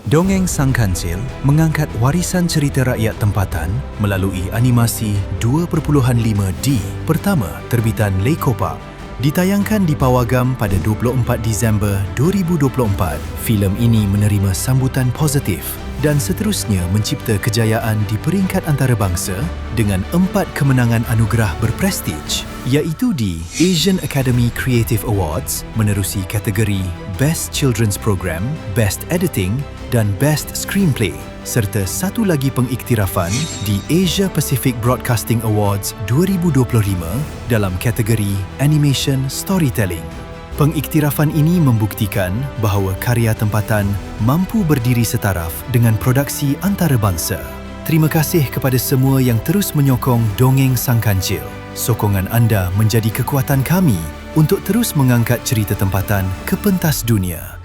Dongeng Sang Kancil mengangkat warisan cerita rakyat tempatan melalui animasi 2.5D pertama terbitan Leikopa, ditayangkan di Pawagam pada 24 Disember 2024. Filem ini menerima sambutan positif dan seterusnya mencipta kejayaan di peringkat antarabangsa dengan 4 kemenangan anugerah berprestij, iaitu di Asian Academy Creative Awards menerusi kategori Best Children's Program, Best Editing dan Best Screenplay, serta satu lagi pengiktirafan di Asia Pacific Broadcasting Awards 2025 dalam kategori Animation Storytelling. Pengiktirafan ini membuktikan bahawa karya tempatan mampu berdiri setaraf dengan produksi antarabangsa. Terima kasih kepada semua yang terus menyokong Dongeng Sang Kancil. Sokongan anda menjadi kekuatan kami untuk terus mengangkat cerita tempatan ke pentas dunia.